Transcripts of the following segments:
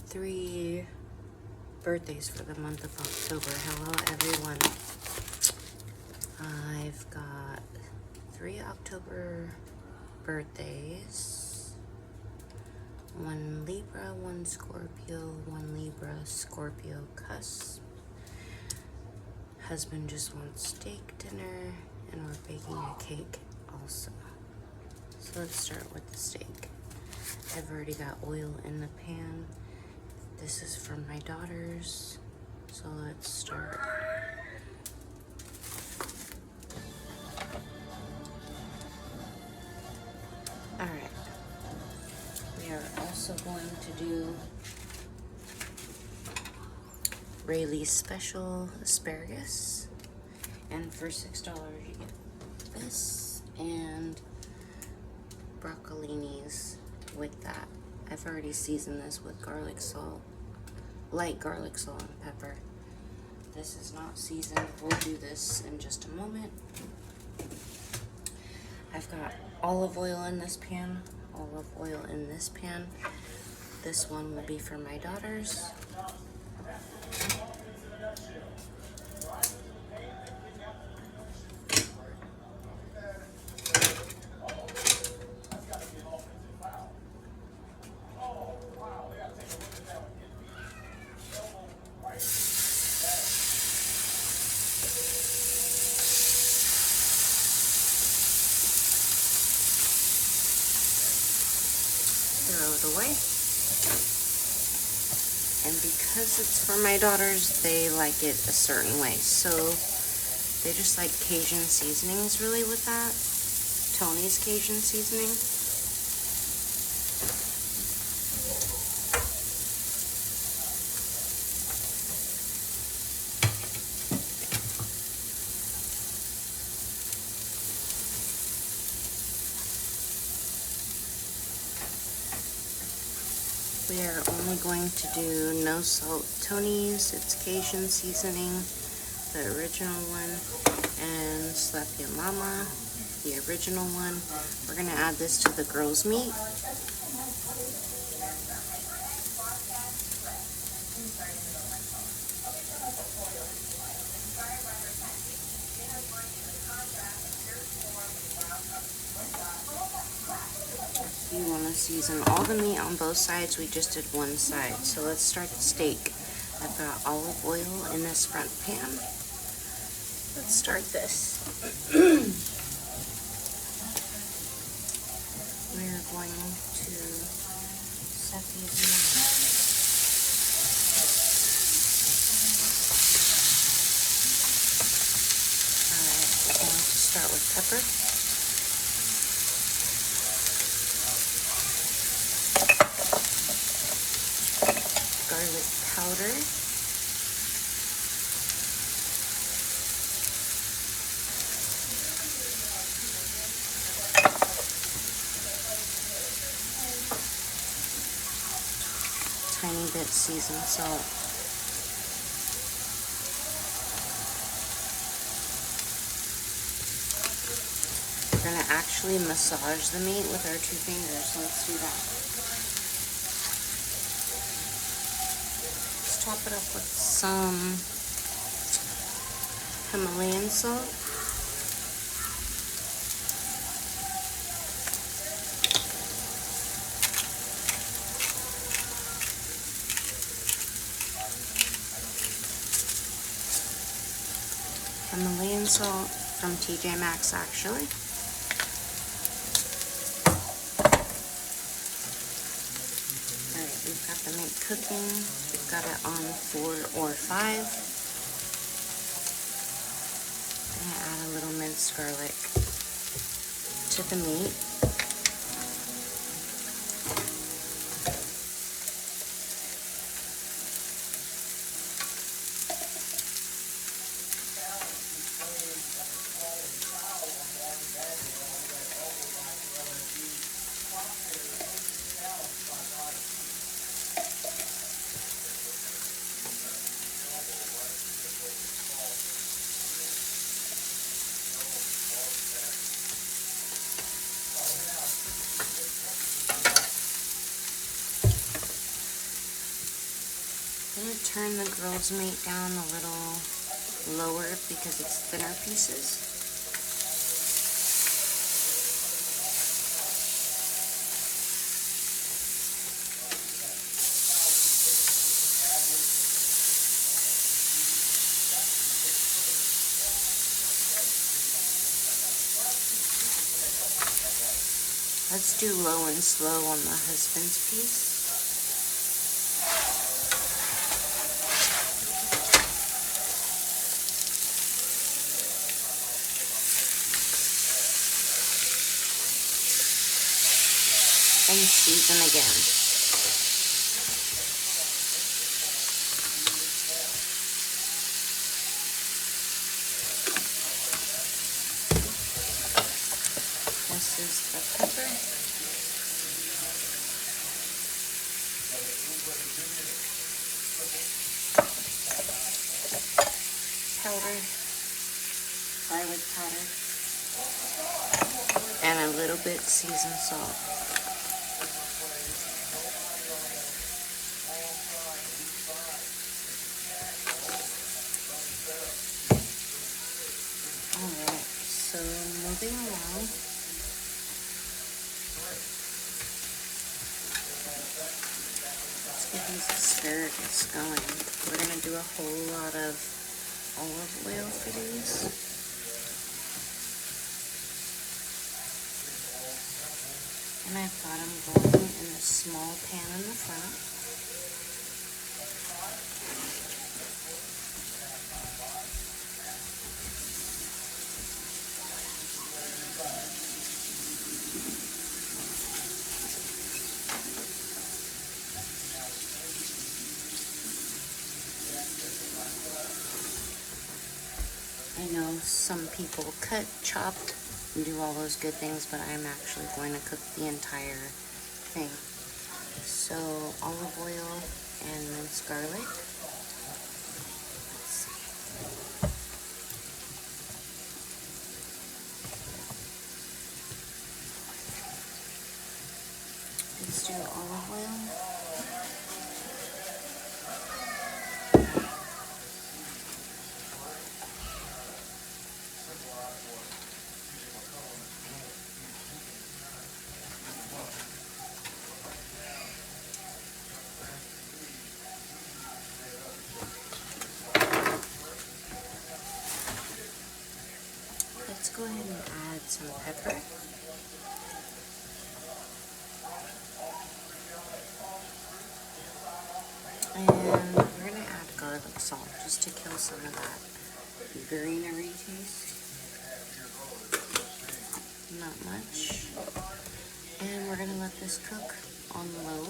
3 birthdays for the month of October. Hello, everyone. I've got 3 October birthdays. 1 Libra, 1 Scorpio, 1 Libra, Scorpio cusp. Husband just wants steak dinner, and we're baking a cake also. So let's start with the steak. I've already got oil in the pan. This is from my daughters, so let's start. Alright, we are also going to do Rayleigh's Special Asparagus, and for $6 you get this and broccolinis with that. I've already seasoned this with garlic salt, light garlic salt and pepper. This is not seasoned. We'll do this in just a moment. I've got olive oil in this pan, olive oil in this pan. This one will be for my daughters. Throw it away. And because it's for my daughters, they like it a certain way. So they just like Cajun seasonings really with that. Tony's Cajun seasoning. We are only going to do no salt Tony's. It's Cajun seasoning, the original one, and Slap Your Mama, the original one. We're gonna add this to the girls' meat. You want to season all the meat on both sides. We just did one side. So let's start the steak. I've got olive oil in this front pan. Let's start this. We're going to set these in the pan. Alright, we're going to start with pepper. Garlic powder, tiny bit seasoned salt, we're going to actually massage the meat with our 2 fingers, so let's do that. Top it up with some Himalayan salt. Himalayan salt from TJ Maxx, actually. Alright, we've got the meat cooking. We've got it on 4 or 5. I'm going to add a little minced garlic to the meat. turn the grilled meat down a little lower because it's thinner pieces. Let's do low and slow on the husband's piece. And season again. This is the pepper. Powder. Garlic powder. And a little bit seasoned salt. Alright, so moving along. Let's get these asparagus going. We're going to do a whole lot of olive oil for these. And I've got them going in a small pan in the front. I know some people cut, chop, and do all those good things, but I'm actually going to cook the entire thing. So olive oil and minced garlic. Let's see. Let's do olive oil. Let's go ahead and add some pepper. And we're going to add garlic salt just to kill some of that greenery taste. Not much. And we're going to let this cook on low.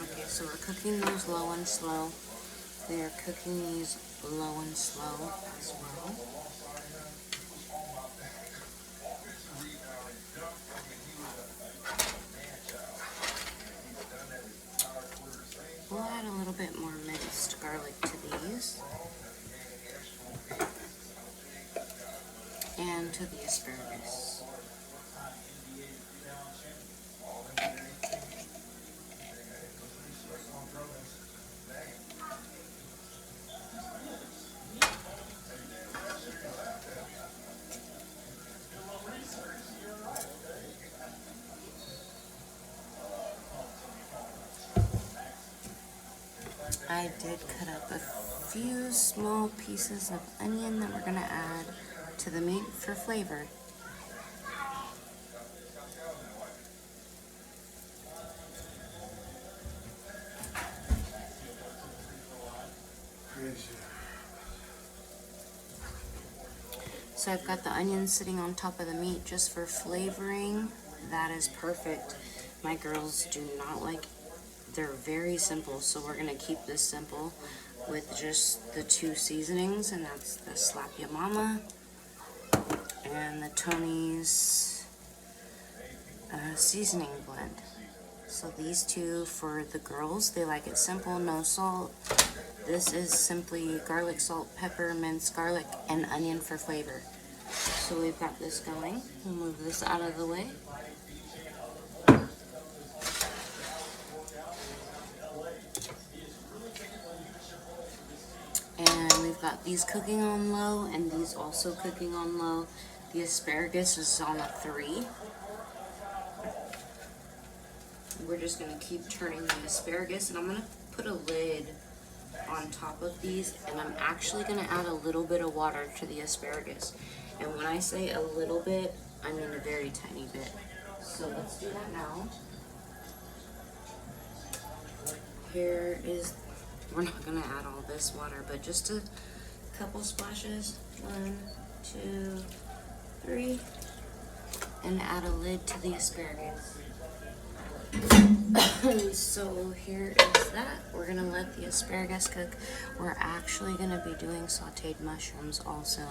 Okay, so we're cooking those low and slow. We are cooking these low and slow as well. We'll add a little bit more minced garlic to these. And to the asparagus. I did cut up a few small pieces of onion that we're going to add to the meat for flavor. So I've got the onions sitting on top of the meat just for flavoring. That is perfect. My girls do not like, they're very simple, so we're gonna keep this simple with just the 2 seasonings, and that's the Slap Ya Mama and the Tony's seasoning blend. So these 2 for the girls, they like it simple, no salt. This is simply garlic, salt, pepper, minced garlic, and onion for flavor. So we've got this going. We'll move this out of the way. And we've got these cooking on low and these also cooking on low. The asparagus is on a 3. We're just gonna keep turning the asparagus, and I'm gonna put a lid on top of these, and I'm actually gonna add a little bit of water to the asparagus. And when I say a little bit, I mean a very tiny bit. So let's do that now. Here is, we're not gonna add all this water, but just a couple splashes. 1, 2, 3, and add a lid to the asparagus. So here is that. We're gonna let the asparagus cook. We're actually gonna be doing sauteed mushrooms also,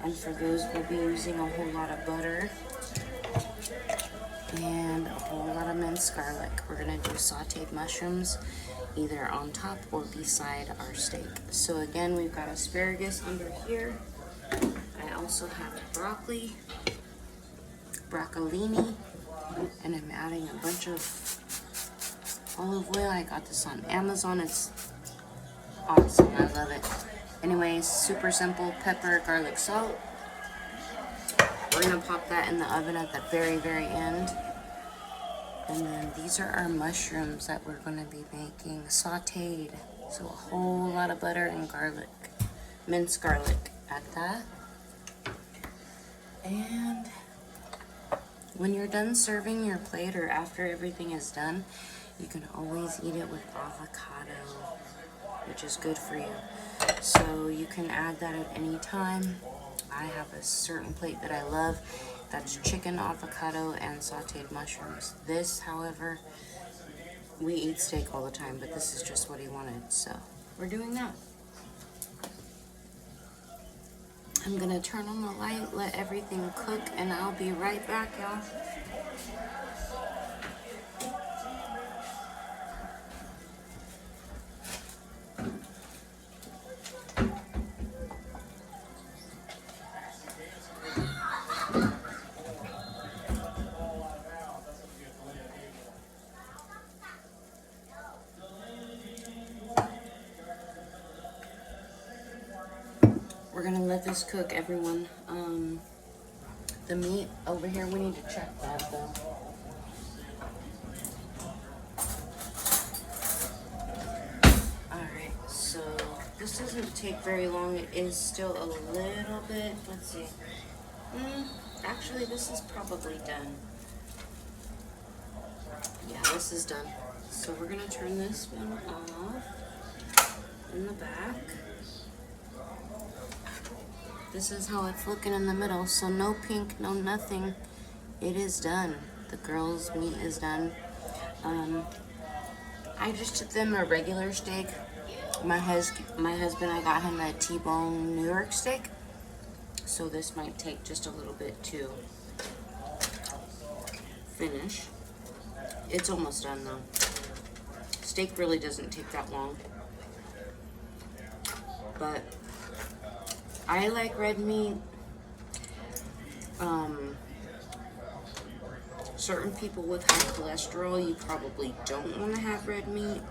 and for those we'll be using a whole lot of butter and a whole lot of minced garlic. We're gonna do sauteed mushrooms either on top or beside our steak. So again, we've got asparagus under here. I also have broccolini, and I'm adding a bunch of olive oil. I got this on Amazon. It's awesome. I love it. Anyways, super simple. Pepper, garlic, salt. We're gonna pop that in the oven at the very, very end. And then these are our mushrooms that we're gonna be making sauteed. So a whole lot of butter and garlic, minced garlic at that. And when you're done serving your plate, or after everything is done, you can always eat it with avocado, which is good for you. So you can add that at any time. I have a certain plate that I love. That's chicken, avocado, and sauteed mushrooms. This, however, we eat steak all the time, but this is just what he wanted, so we're doing that. I'm gonna turn on the light, let everything cook, and I'll be right back, y'all. We're gonna let this cook, everyone. The meat over here, we need to check that though. Alright, so this doesn't take very long. It is still a little bit, let's see. Actually, this is probably done. Yeah, this is done. So we're gonna turn this one off in the back. This is how it's looking in the middle. So no pink, no nothing. It is done. The girls' meat is done. I just took them a regular steak. My husband, I got him a T-bone New York steak. So this might take just a little bit to finish. It's almost done though. Steak really doesn't take that long. But I like red meat. Certain people with high cholesterol, you probably don't want to have red meat.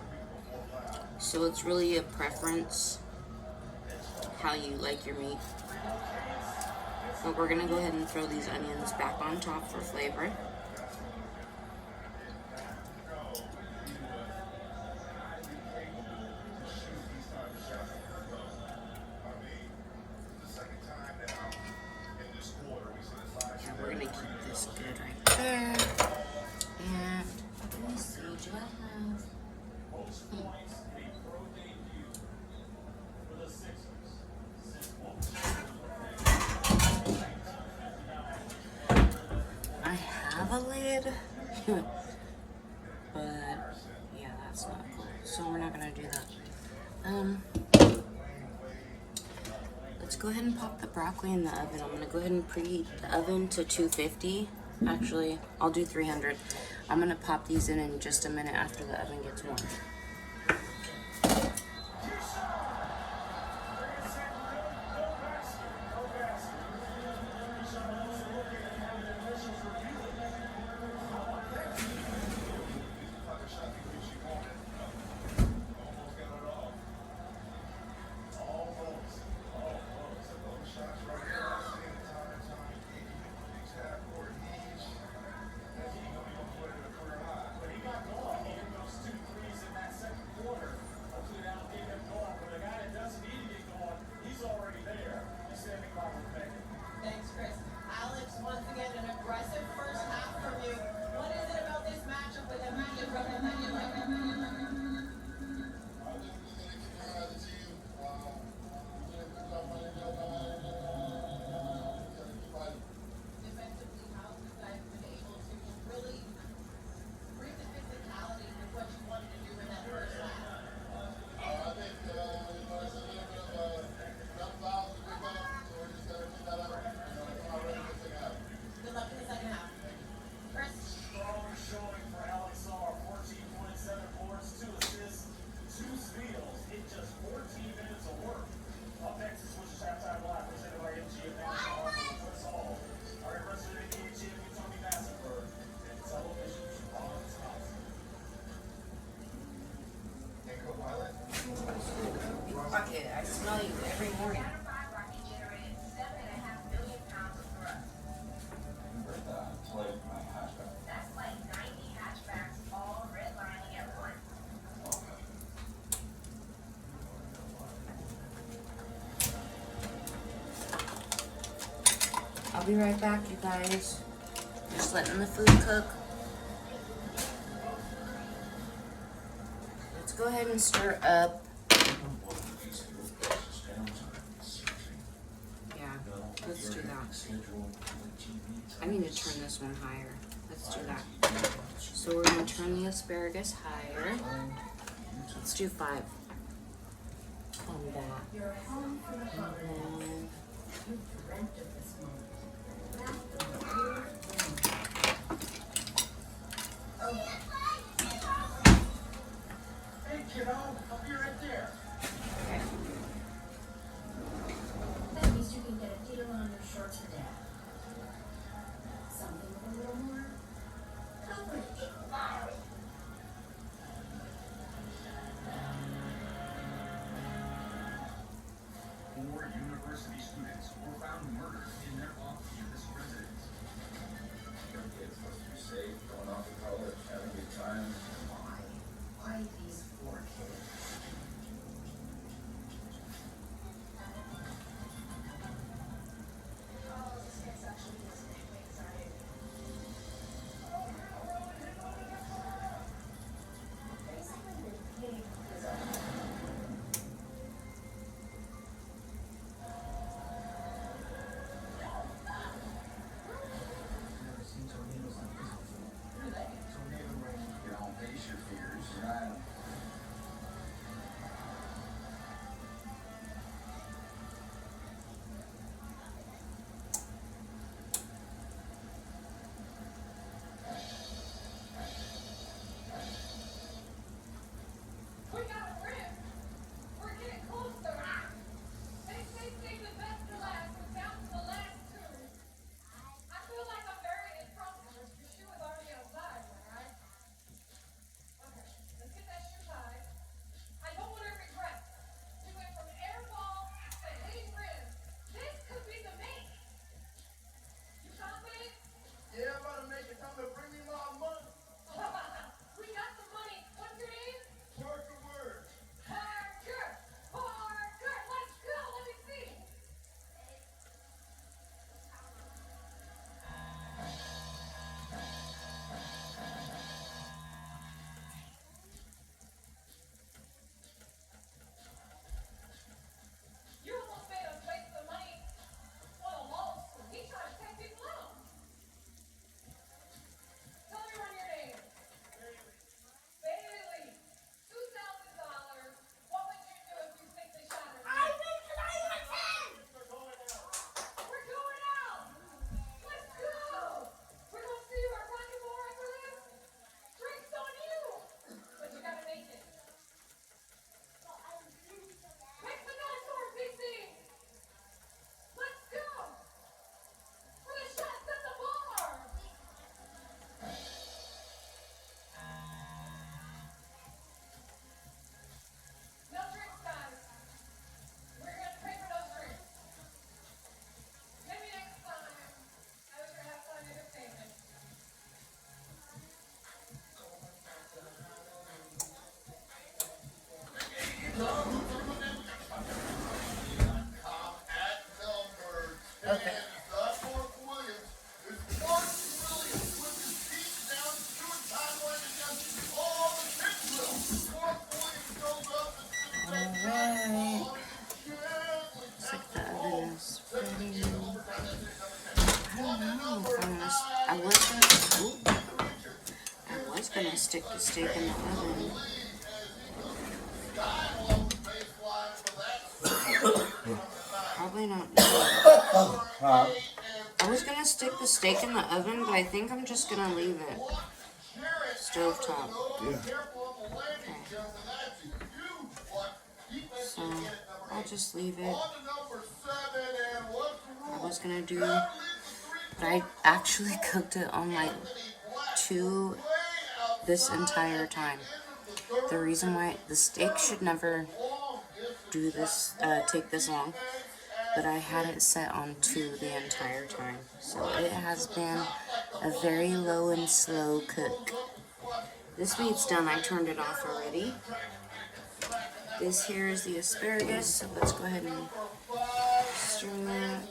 So it's really a preference how you like your meat. But we're gonna go ahead and throw these onions back on top for flavor. I have a lid. so we're not gonna do that. Let's go ahead and pop the broccoli in the oven. I'm gonna go ahead and preheat the oven to 250. Actually, I'll do 300. I'm gonna pop these in just a minute after the oven gets warm. I smell you every morning. I'll be right back, you guys. Just letting the food cook. Let's go ahead and stir up. Yeah, let's do that. I need to turn this one higher. Let's do that. So we're going to turn the asparagus higher. Let's do 5 on that. And then hey kiddo, I'll be right there. okay. That means you can get a deal on your shorts for Dad. Something with a little more coverage. Four university students were found murdered stick the steak in the oven. Probably not. I was gonna stick the steak in the oven, but I think I'm just gonna leave it stovetop. Yeah. Okay. So I'll just leave it. I was gonna do, but I actually cooked it on like 2 this entire time. The reason why the steak should never do this, take this long, but I had it set on 2 the entire time. So it has been a very low and slow cook. This meat's done. I turned it off already. This here is the asparagus, so let's go ahead and stir that.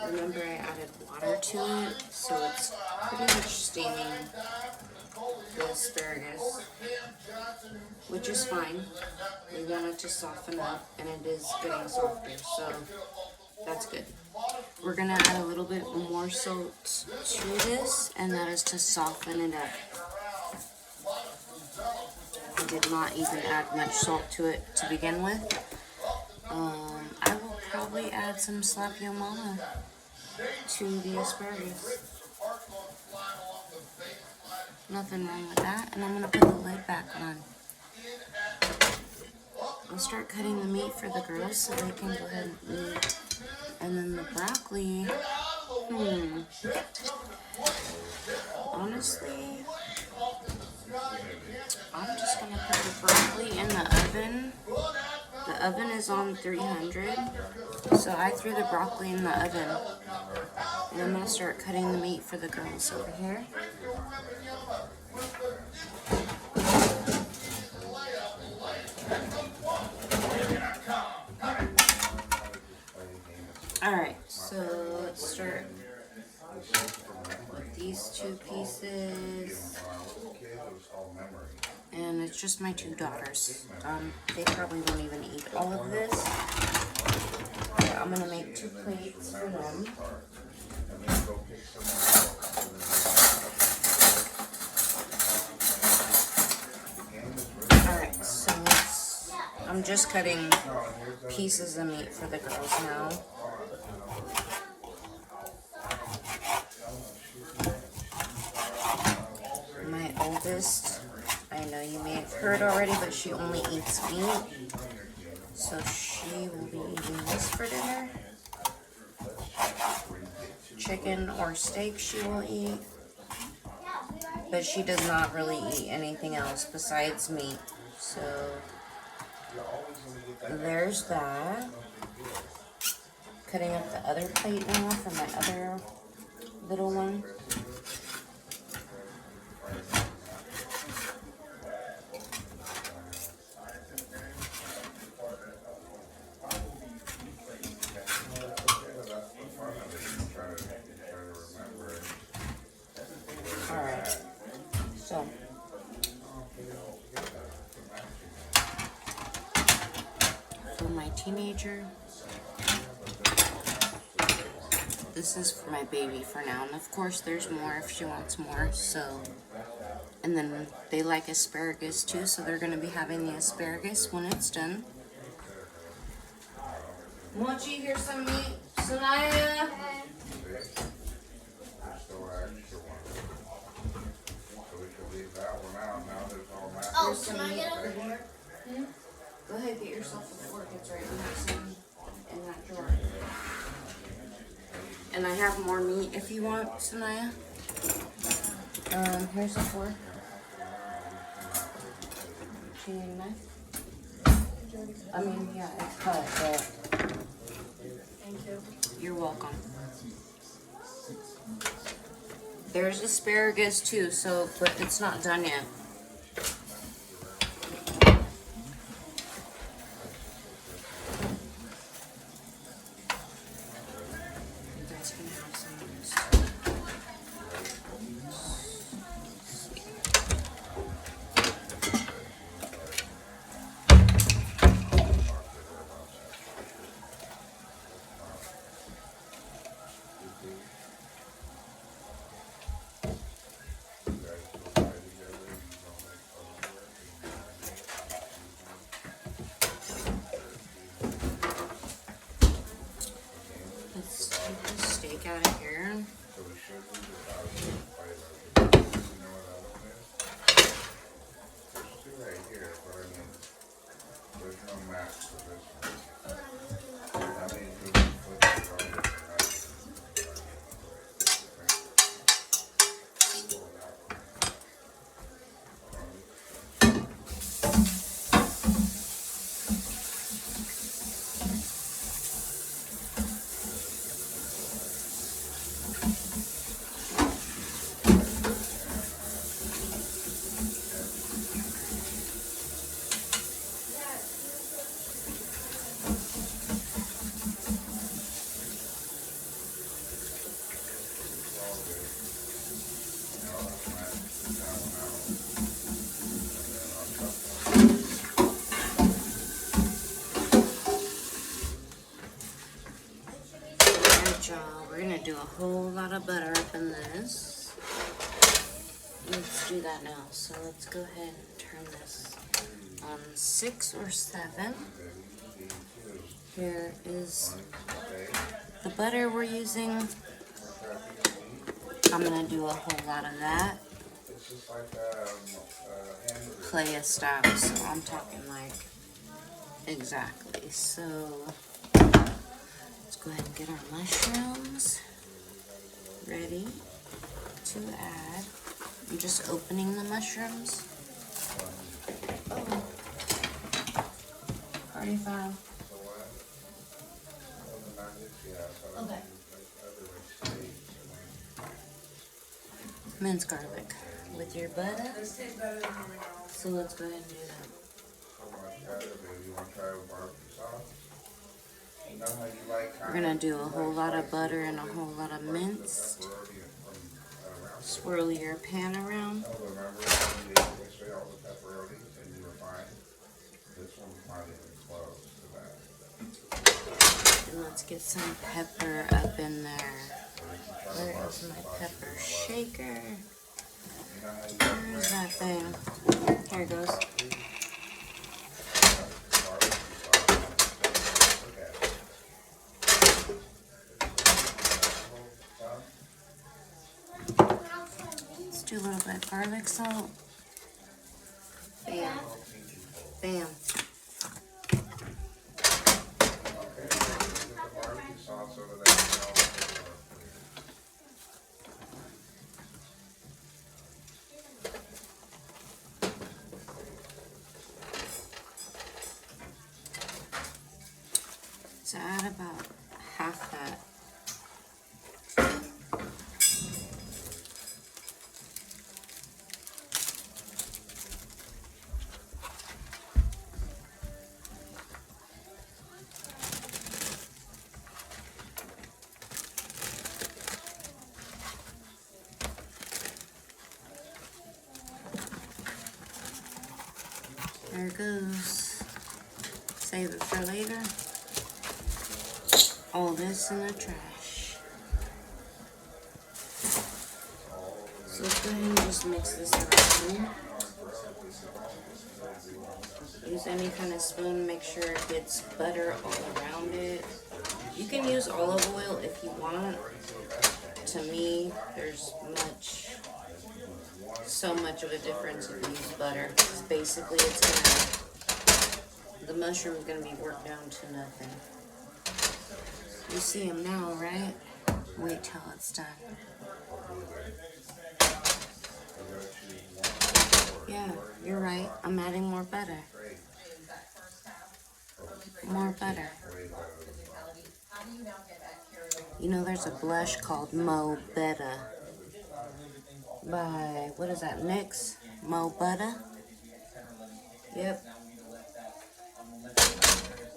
Remember, I added water to it, so it's pretty much steaming the asparagus, which is fine. We want it to soften up, and it is getting softer, so that's good. We're gonna add a little bit more salt to this, and that is to soften it up. I did not even add much salt to it to begin with. I will probably add some slap yo mama to the asparagus. Nothing wrong with that. And I'm going to put the lid back on. I'll start cutting the meat for the girls so they can go ahead and eat. And then the broccoli, honestly, I'm just going to put the broccoli in the oven. The oven is on 300, so I threw the broccoli in the oven. And I'm going to start cutting the meat for the girls over here. Alright, so let's start with these 2 pieces. And it's just my 2 daughters. They probably won't even eat all of this. But I'm going to make 2 plates for them. Alright, so I'm just cutting pieces of meat for the girls now. My oldest, I know you may have heard already, but she only eats meat. So she will be eating this for dinner. Chicken or steak she will eat. But she does not really eat anything else besides meat. So there's that. Cutting up the other plate now for my other little one. Alright, so for my teenager, this is for my baby for now, and of course there's more if she wants more. So, and then they like asparagus too, so they're going to be having the asparagus when it's done. Mochi, here's some meat. Sanaya. Oh, can I get a fork? Go ahead, get yourself a fork. It's right in that drawer. And I have more meat if you want, Sanaya. Here's a fork. Do you need a knife? I mean, yeah, it's cut, but... Thank you. You're welcome. There's asparagus too, so, but it's not done yet. take out of here. So we should move it out of the flavor. You know what that one is? There's two right here, but I mean, there's no match for this one. That means we can flip it over to the next Alright, y'all. We're gonna do a whole lot of butter up in this. Let's do that now. So let's go ahead and turn this on 6 or 7. Here is the butter we're using. I'm gonna do a whole lot of that. It's just like hamburger. Playa style, so I'm talking like exactly. So let's go ahead and get our mushrooms ready to add. I'm just opening the mushrooms. Oh. Party foul. Okay. Minced garlic with your butter. So let's go ahead and do that. We're gonna do a whole lot of butter and a whole lot of minced. Swirl your pan around. And let's get some pepper up in there. Where is my pepper shaker? Where's that thing? Here it goes. Let's do a little bit of garlic salt. Bam. Bam. So add about half that. There it goes. Save it for later. All this in the trash. So let's go ahead and just mix this around. Use any kind of spoon, make sure it gets butter all around it. You can use olive oil if you want. To me, there's so much of a difference if you use butter. Because basically the mushroom is gonna be worked down to nothing. You see them now, right? Wait till it's done. Yeah, you're right. I'm adding more butter. More butter. You know, there's a blush called Mo Betta by, what is that, NYX? Mo Betta? Yep.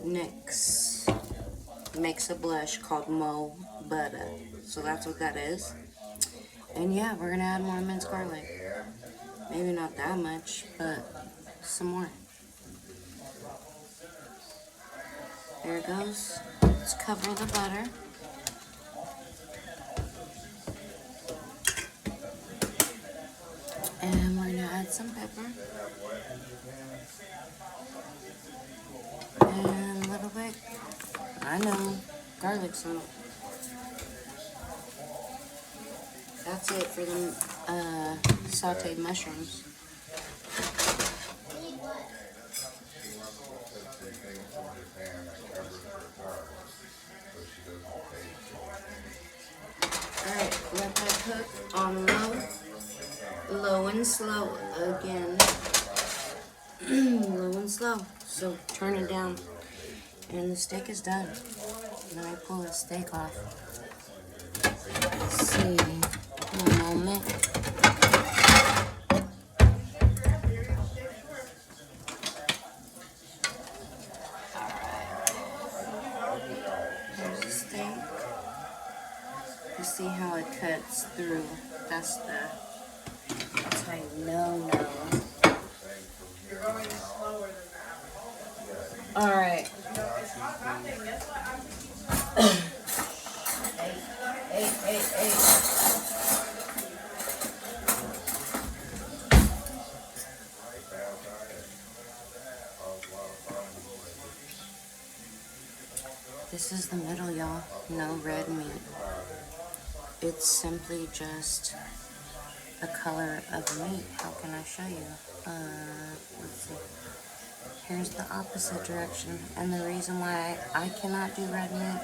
NYX makes a blush called Mo Betta. So that's what that is. And yeah, we're gonna add more minced garlic. Maybe not that much, but some more. There it goes. Let's cover the butter. And we're gonna add some pepper. And a little bit, I know, garlic salt. That's it for the sauteed mushrooms. She wants to put some things in her pan that covers her tongue so she doesn't taste anything. Alright, let that cook on low and slow again. Low and slow. So turn it down. And the steak is done. Then I pull the steak off. Let's see. One moment. Here's the steak. You see how it cuts through. That's how you know. Alright. Hey. This is the middle, y'all. No red meat. It's simply just the color of meat. How can I show you? Let's see. Here's the opposite direction. And the reason why I cannot do red meat,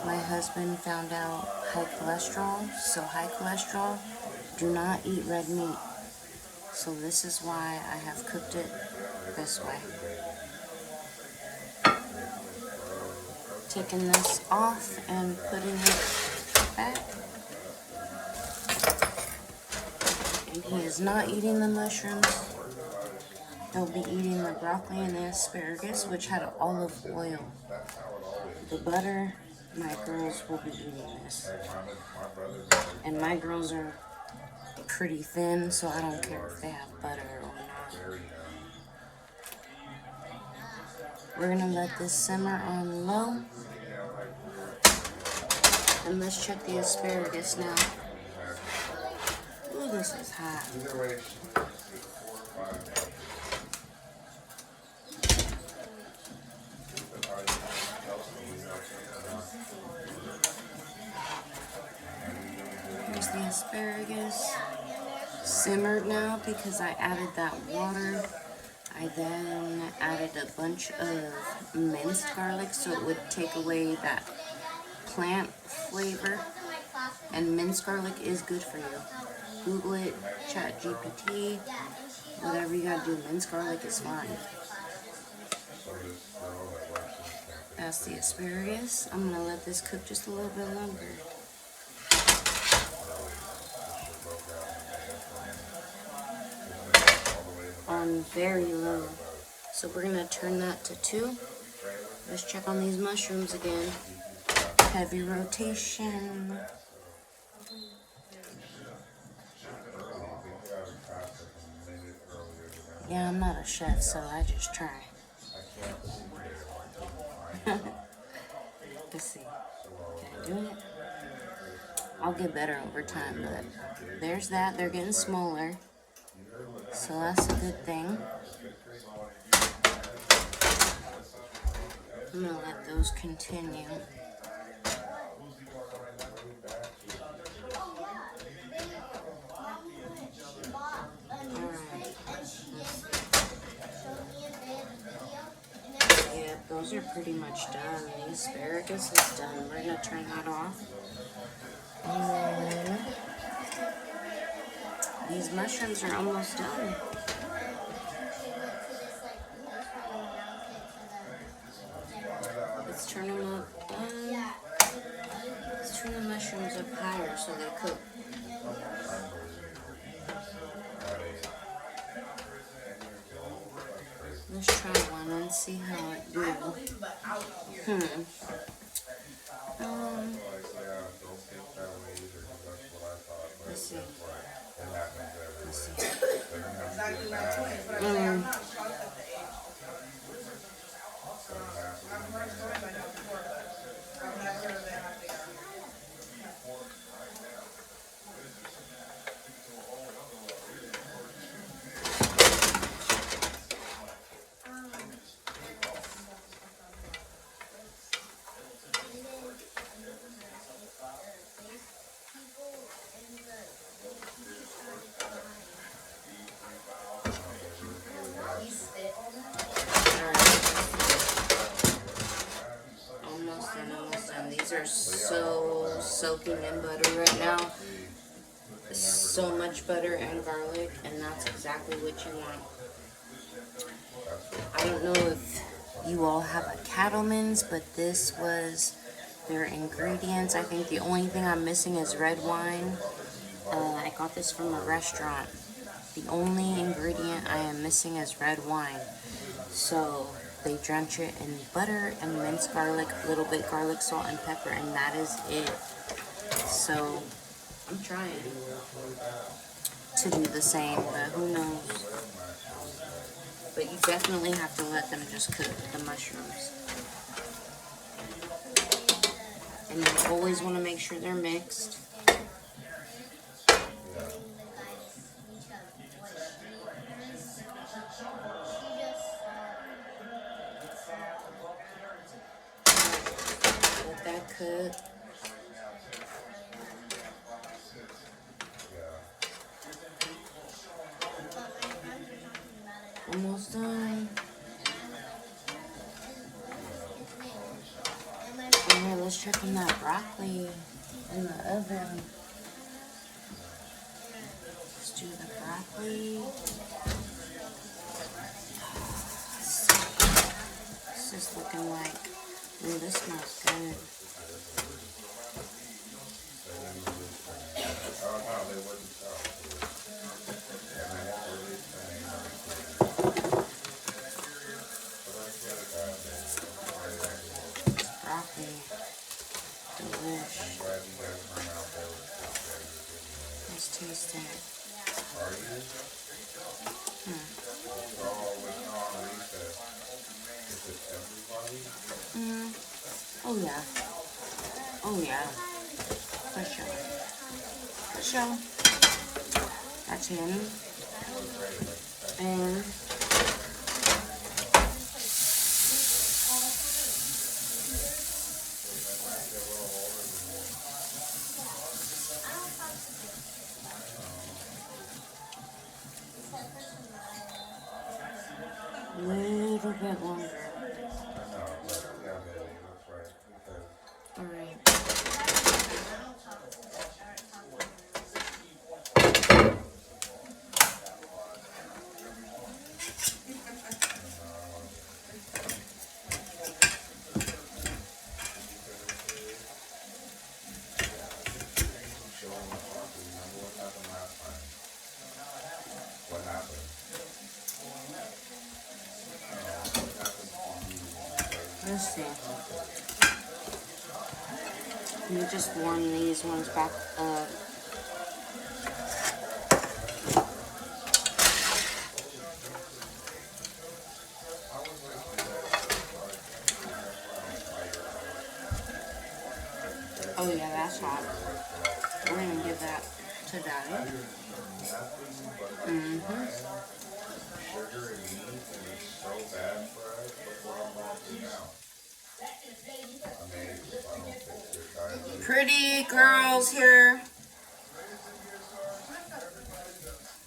my husband found out high cholesterol. So high cholesterol, do not eat red meat. So this is why I have cooked it this way. Taking this off and putting it back. And he is not eating the mushrooms. He'll be eating the broccoli and the asparagus, which had olive oil. The butter, my girls will be eating this. And my girls are pretty thin, so I don't care if they have butter or not. We're gonna let this simmer on low. And let's check the asparagus now. Ooh, this is hot. Here's the asparagus. Simmered now because I added that water. I then added a bunch of minced garlic so it would take away that plant flavor. And minced garlic is good for you. Google it, chat GPT, whatever you gotta do, minced garlic is fine. That's the asparagus. I'm gonna let this cook just a little bit longer. On very low. So we're gonna turn that to 2. Let's check on these mushrooms again. Heavy rotation. Yeah, I'm not a chef, so I just try. Let's see. Can I do it? I'll get better over time, but there's that. They're getting smaller. So that's a good thing. I'm gonna let those continue. Yep, those are pretty much done. The asparagus is done. We're gonna turn that off. And then these mushrooms are almost done. Let's turn them up. Let's turn the mushrooms up higher so they cook. Let's try one and see how it do. Let's see. Let's see. These are so soaking in butter right now. So much butter and garlic, and that's exactly what you want. I don't know if you all have a Cattleman's, but this was their ingredients. I think the only thing I'm missing is red wine. I got this from a restaurant. The only ingredient I am missing is red wine. So they drench it in butter and minced garlic, a little bit garlic, salt, and pepper, and that is it. So I'm trying to do the same, but who knows. But you definitely have to let them just cook the mushrooms. And you always want to make sure they're mixed. Let that cook. Almost done. Okay, let's check on that broccoli in the oven. Let's do the broccoli. This is looking like, ooh, this smells good. Broccoli. Delish. Let's taste it. Oh yeah. Oh yeah. For sure. For sure. That's him. And a little bit longer. Alright. Let's see. Let me just warm these ones back up. Oh yeah, that's hot. We're gonna give that to Daddy. Sugar and meat, and it's so bad for us. Look what I'm going through now. Amazing. If I don't fix this diabetes. Pretty girls here.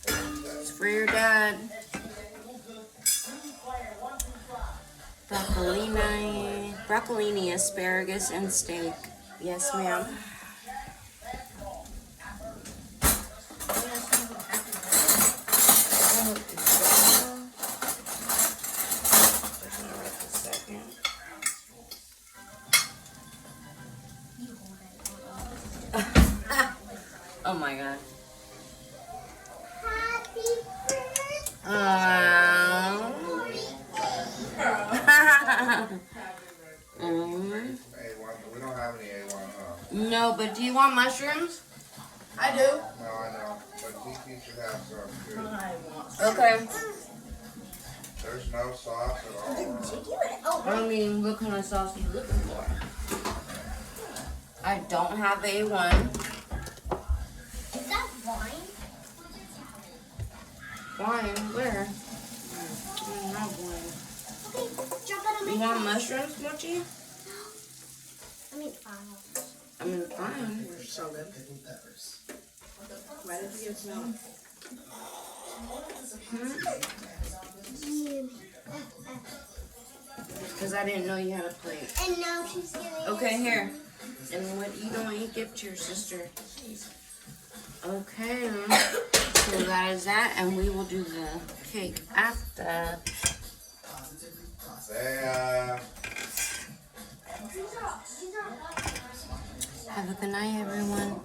It's for your dad. Broccolini, asparagus, and steak. Yes, ma'am. Oh my god. We don't have any A1, huh? No, but do you want mushrooms? I do. No, I know. But Kiki should have some too. Okay. There's no sauce at all. I mean, what kind of sauce are you looking for? I don't have A1. Is that wine? Wine? Where? I don't have wine. Okay, jump out of my You want face. mushrooms, Mochi? I mean, fine. I mean, fine. We're so good. Pickled peppers. Why did you give us milk? Because I didn't know you had a plate. And now she's giving Okay, here. And what you don't eat, give to your sister. Okay, so that is that, and we will do the cake after. Say, Have a good night, everyone.